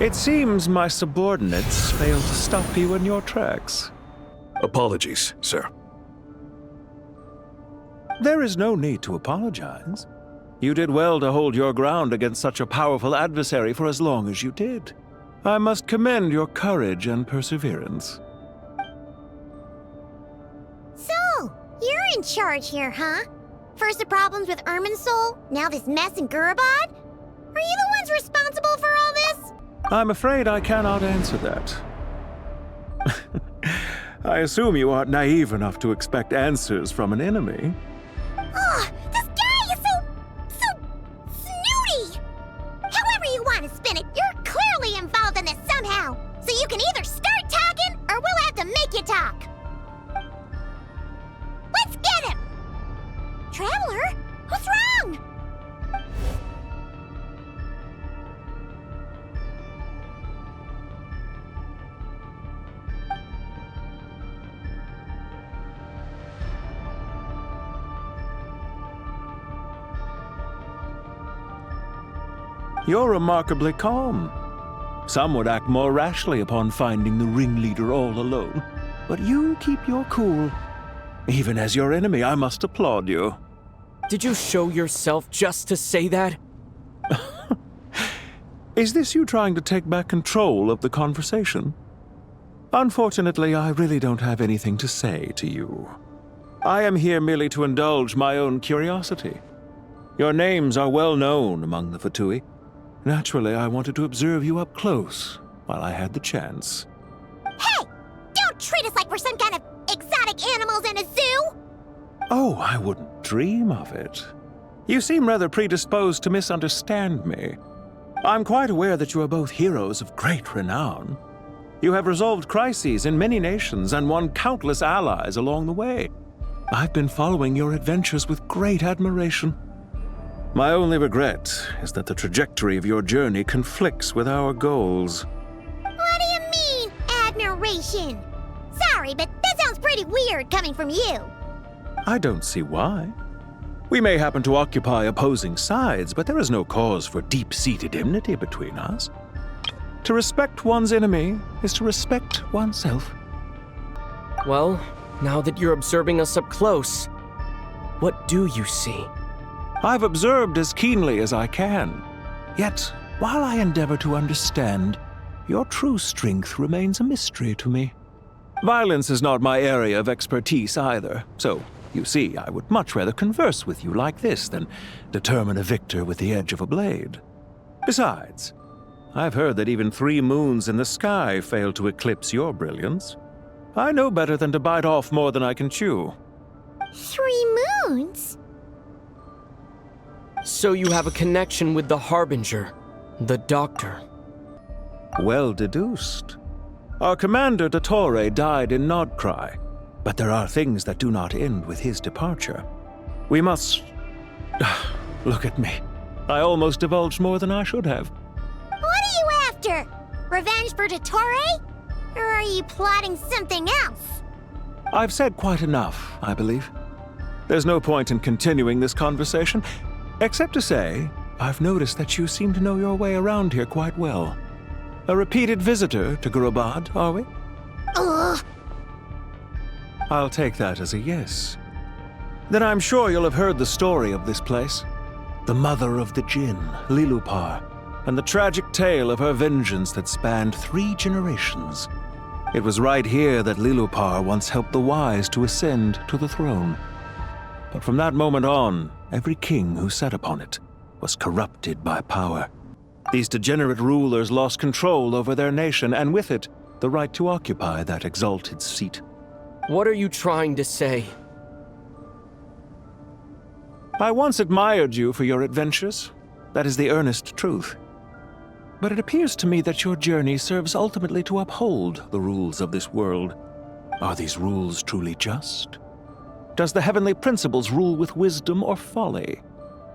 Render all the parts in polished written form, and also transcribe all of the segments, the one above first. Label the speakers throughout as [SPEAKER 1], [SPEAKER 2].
[SPEAKER 1] It seems my subordinates failed to stop you in your tracks.
[SPEAKER 2] Apologies, sir.
[SPEAKER 1] There is no need to apologize. You did well to hold your ground against such a powerful adversary for as long as you did. I must commend your courage and perseverance.
[SPEAKER 3] So, you're in charge here, huh? First the problems with Irminsul, now this mess in Gurabad? Are you the ones responsible for all this?
[SPEAKER 1] I'm afraid I cannot answer that. I assume you aren't naive enough to expect answers from an enemy.
[SPEAKER 3] Ugh, this guy is so snooty! However you want to spin it, you're clearly involved in this somehow. So you can either start talking, or we'll have to make you talk. Let's get him! Traveler? What's wrong?
[SPEAKER 1] You're remarkably calm. Some would act more rashly upon finding the ringleader all alone. But you keep your cool. Even as your enemy, I must applaud you.
[SPEAKER 4] Did you show yourself just to say that?
[SPEAKER 1] Is this you trying to take back control of the conversation? Unfortunately, I really don't have anything to say to you. I am here merely to indulge my own curiosity. Your names are well known among the Fatui. Naturally, I wanted to observe you up close while I had the chance.
[SPEAKER 3] Hey! Don't treat us like we're some kind of exotic animals in a zoo!
[SPEAKER 1] Oh, I wouldn't dream of it. You seem rather predisposed to misunderstand me. I'm quite aware that you are both heroes of great renown. You have resolved crises in many nations and won countless allies along the way. I've been following your adventures with great admiration. My only regret is that the trajectory of your journey conflicts with our goals.
[SPEAKER 3] What do you mean, admiration? Sorry, but that sounds pretty weird coming from you.
[SPEAKER 1] I don't see why. We may happen to occupy opposing sides, but there is no cause for deep-seated enmity between us. To respect one's enemy is to respect oneself.
[SPEAKER 4] Well, now that you're observing us up close, what do you see?
[SPEAKER 1] I've observed as keenly as I can. Yet, while I endeavor to understand, your true strength remains a mystery to me. Violence is not my area of expertise either, so, you see, I would much rather converse with you like this than determine a victor with the edge of a blade. Besides, I've heard that even 3 moons in the sky fail to eclipse your brilliance. I know better than to bite off more than I can chew.
[SPEAKER 3] 3 moons?
[SPEAKER 4] So you have a connection with the Harbinger, the Doctor.
[SPEAKER 1] Well deduced. Our commander, Dottore, died in Nodcry, but there are things that do not end with his departure. We must... Look at me. I almost divulged more than I should have.
[SPEAKER 3] What are you after? Revenge for Dottore? Or are you plotting something else?
[SPEAKER 1] I've said quite enough, I believe. There's no point in continuing this conversation, except to say, I've noticed that you seem to know your way around here quite well. A repeated visitor to Gurabad, are we?
[SPEAKER 3] Ugh!
[SPEAKER 1] I'll take that as a yes. Then I'm sure you'll have heard the story of this place. The mother of the Jinn, Lilupar, and the tragic tale of her vengeance that spanned 3 generations. It was right here that Lilupar once helped the wise to ascend to the throne. But from that moment on, every king who sat upon it was corrupted by power. These degenerate rulers lost control over their nation, and with it, the right to occupy that exalted seat.
[SPEAKER 4] What are you trying to say?
[SPEAKER 1] I once admired you for your adventures. That is the earnest truth. But it appears to me that your journey serves ultimately to uphold the rules of this world. Are these rules truly just? Does the heavenly principles rule with wisdom or folly?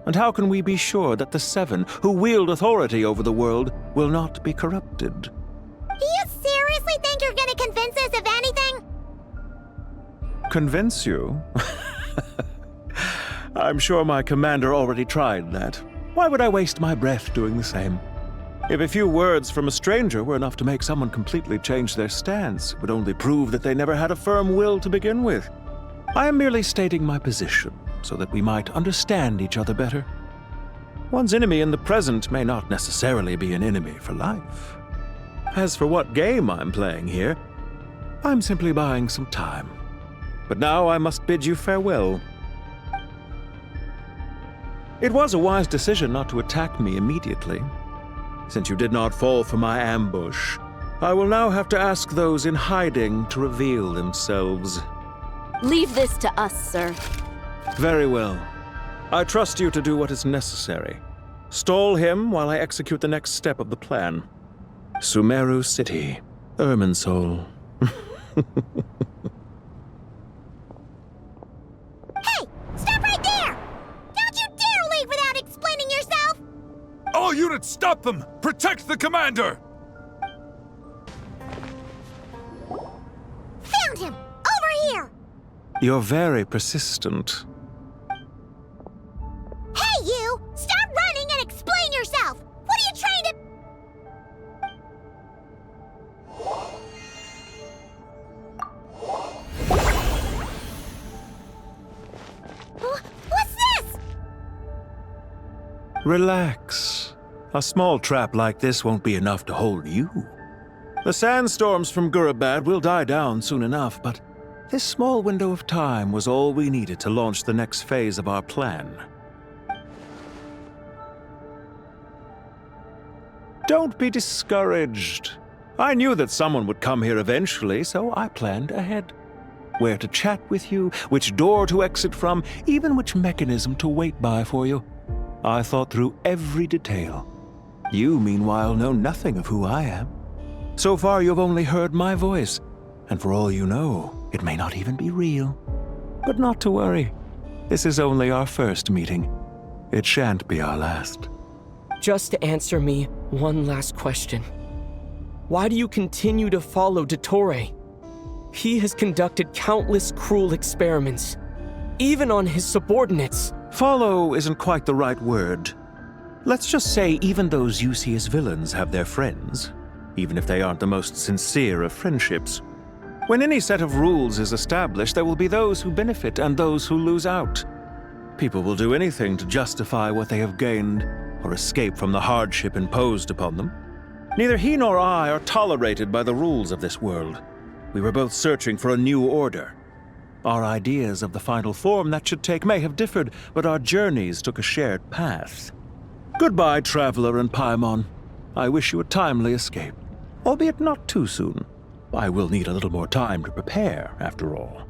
[SPEAKER 1] And how can we be sure that the 7 who wield authority over the world will not be corrupted?
[SPEAKER 3] Do you seriously think you're gonna convince us of anything?
[SPEAKER 1] Convince you? I'm sure my commander already tried that. Why would I waste my breath doing the same? If a few words from a stranger were enough to make someone completely change their stance, it would only prove that they never had a firm will to begin with. I am merely stating my position, so that we might understand each other better. One's enemy in the present may not necessarily be an enemy for life. As for what game I'm playing here, I'm simply buying some time. But now I must bid you farewell. It was a wise decision not to attack me immediately. Since you did not fall for my ambush, I will now have to ask those in hiding to reveal themselves.
[SPEAKER 5] Leave this to us, sir.
[SPEAKER 1] Very well. I trust you to do what is necessary. Stall him while I execute the next step of the plan. Sumeru City, Irminsul.
[SPEAKER 3] Hey! Stop right there! Don't you dare leave without explaining yourself!
[SPEAKER 2] All units, stop them! Protect the commander!
[SPEAKER 3] Found him! Over here!
[SPEAKER 1] You're very persistent.
[SPEAKER 3] Hey, you! Stop running and explain yourself! What are you trying to... What's this?
[SPEAKER 1] Relax. A small trap like this won't be enough to hold you. The sandstorms from Gurabad will die down soon enough, but this small window of time was all we needed to launch the next phase of our plan. Don't be discouraged. I knew that someone would come here eventually, so I planned ahead. Where to chat with you, which door to exit from, even which mechanism to wait by for you. I thought through every detail. You, meanwhile, know nothing of who I am. So far, you've only heard my voice, and for all you know, it may not even be real. But not to worry. This is only our first meeting. It shan't be our last.
[SPEAKER 4] Just answer me one last question. Why do you continue to follow Dottore? He has conducted countless cruel experiments, even on his subordinates.
[SPEAKER 1] Follow isn't quite the right word. Let's just say even those you see as villains have their friends, even if they aren't the most sincere of friendships. When any set of rules is established, there will be those who benefit and those who lose out. People will do anything to justify what they have gained or escape from the hardship imposed upon them. Neither he nor I are tolerated by the rules of this world. We were both searching for a new order. Our ideas of the final form that should take may have differed, but our journeys took a shared path. Goodbye, Traveler and Paimon. I wish you a timely escape, albeit not too soon. I will need a little more time to prepare, after all.